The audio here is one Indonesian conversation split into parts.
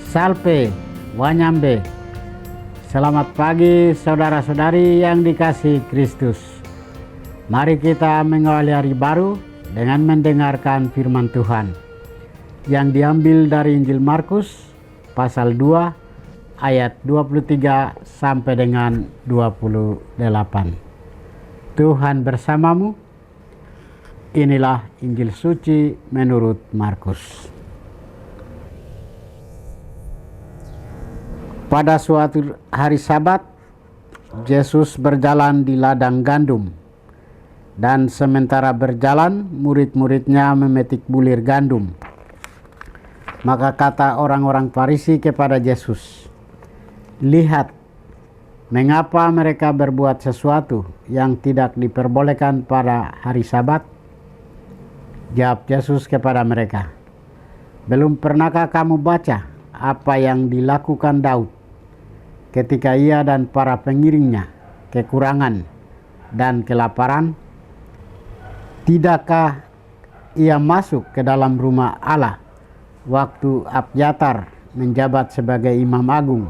Salve, Wanyambe. Selamat pagi saudara-saudari yang dikasihi Kristus. Mari kita mengawali hari baru dengan mendengarkan firman Tuhan yang diambil dari Injil Markus pasal 2 ayat 23 sampai dengan 28. Tuhan bersamamu. Inilah Injil suci menurut Markus. Pada suatu hari Sabat, Yesus berjalan di ladang gandum, dan sementara berjalan, murid-muridnya memetik bulir gandum. Maka kata orang-orang Farisi kepada Yesus, "Lihat, mengapa mereka berbuat sesuatu yang tidak diperbolehkan pada hari Sabat?" Jawab Yesus kepada mereka, "Belum pernahkah kamu baca apa yang dilakukan Daud ketika ia dan para pengiringnya kekurangan dan kelaparan? Tidakkah ia masuk ke dalam rumah Allah waktu Abyatar menjabat sebagai imam agung,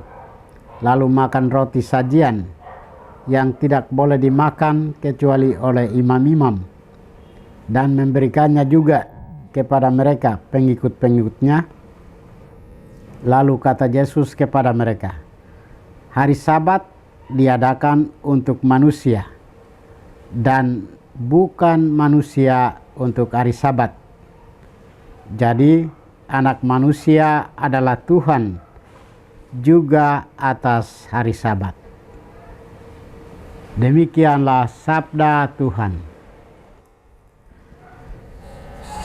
lalu makan roti sajian yang tidak boleh dimakan kecuali oleh imam-imam, dan memberikannya juga kepada mereka pengikut-pengikutnya?" Lalu kata Yesus kepada mereka, "Hari Sabat diadakan untuk manusia, dan bukan manusia untuk hari Sabat. Jadi Anak Manusia adalah Tuhan juga atas hari Sabat." Demikianlah sabda Tuhan.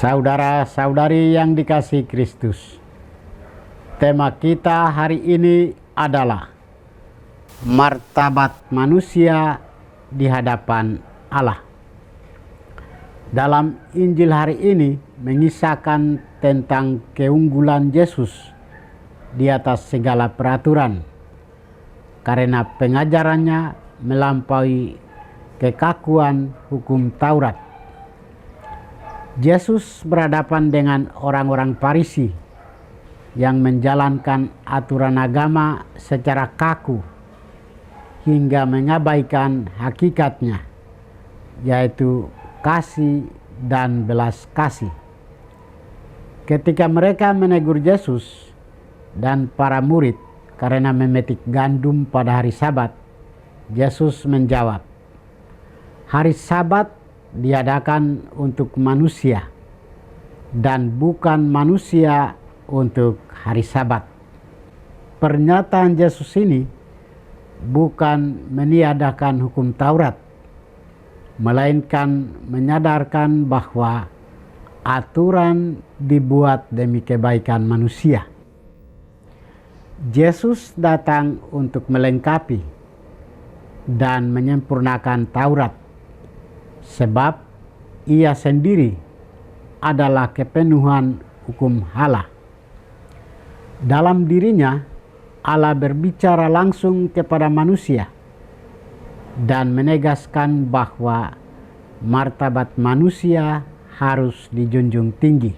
Saudara-saudari yang dikasihi Kristus, tema kita hari ini adalah martabat manusia di hadapan Allah. Dalam Injil hari ini mengisahkan tentang keunggulan Yesus di atas segala peraturan, karena pengajarannya melampaui kekakuan hukum Taurat. Yesus berhadapan dengan orang-orang Farisi yang menjalankan aturan agama secara kaku hingga mengabaikan hakikatnya, yaitu kasih dan belas kasih. Ketika mereka menegur Yesus dan para murid karena memetik gandum pada hari Sabat, Yesus menjawab, "Hari Sabat diadakan untuk manusia, dan bukan manusia untuk hari Sabat." Pernyataan Yesus ini bukan meniadakan hukum Taurat, melainkan menyadarkan bahwa aturan dibuat demi kebaikan manusia. Yesus datang untuk melengkapi dan menyempurnakan Taurat, sebab ia sendiri adalah kepenuhan hukum Allah. Dalam dirinya, Allah berbicara langsung kepada manusia dan menegaskan bahwa martabat manusia harus dijunjung tinggi.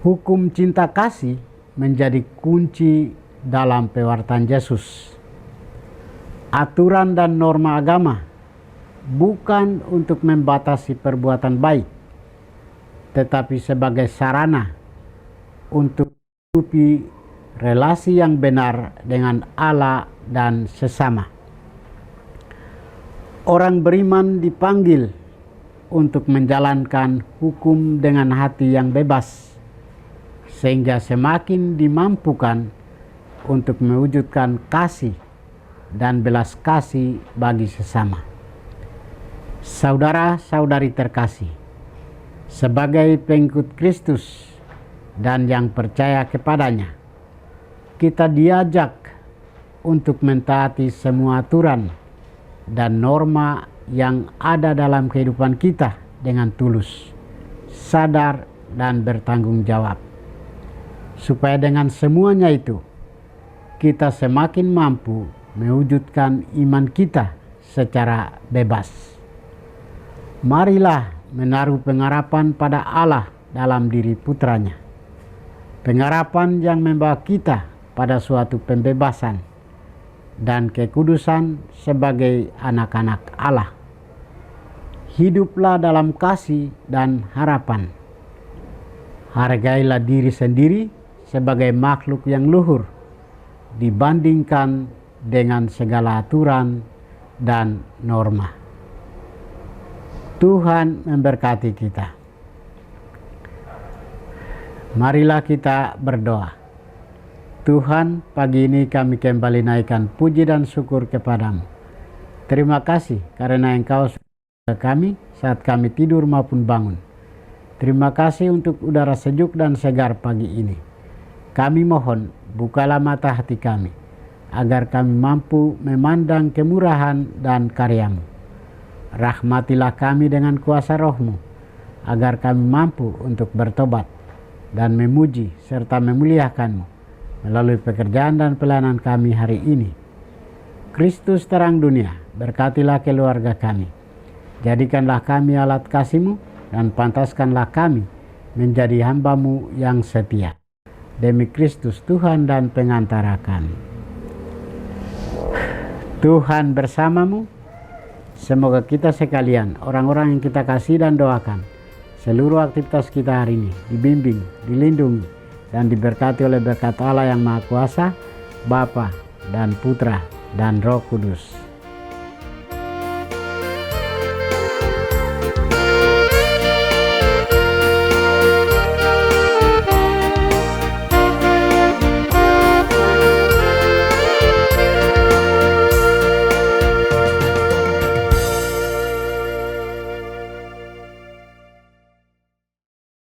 Hukum cinta kasih menjadi kunci dalam pewartaan Yesus. Aturan dan norma agama bukan untuk membatasi perbuatan baik, tetapi sebagai sarana untuk menutupi relasi yang benar dengan Allah dan sesama. Orang beriman dipanggil untuk menjalankan hukum dengan hati yang bebas, sehingga semakin dimampukan untuk mewujudkan kasih dan belas kasih bagi sesama. Saudara-saudari terkasih, sebagai pengikut Kristus dan yang percaya kepadanya, kita diajak untuk mentaati semua aturan dan norma yang ada dalam kehidupan kita dengan tulus, sadar, dan bertanggung jawab, supaya dengan semuanya itu kita semakin mampu mewujudkan iman kita secara bebas. Marilah menaruh pengharapan pada Allah dalam diri putranya. pengharapan yang membawa kita pada suatu pembebasan dan kekudusan sebagai anak-anak Allah. Hiduplah dalam kasih dan harapan. Hargailah diri sendiri sebagai makhluk yang luhur dibandingkan dengan segala aturan dan norma. Tuhan memberkati kita. Marilah kita berdoa. Tuhan, pagi ini kami kembali naikkan puji dan syukur kepadamu. Terima kasih karena Engkau sudah kami saat kami tidur maupun bangun. Terima kasih untuk udara sejuk dan segar pagi ini. Kami mohon, bukalah mata hati kami, agar kami mampu memandang kemurahan dan karya-Mu. Rahmatilah kami dengan kuasa Roh-Mu, agar kami mampu untuk bertobat dan memuji serta memuliakan-Mu melalui pekerjaan dan pelayanan kami hari ini. Kristus terang dunia, berkatilah keluarga kami. Jadikanlah kami alat kasih-Mu dan pantaskanlah kami menjadi hamba-Mu yang setia. Demi Kristus Tuhan dan pengantara kami. Tuhan bersamamu. Semoga kita sekalian, orang-orang yang kita kasih dan doakan, seluruh aktivitas kita hari ini dibimbing, dilindungi, dan diberkati oleh berkat Allah yang Maha Kuasa, Bapa dan Putra dan Roh Kudus.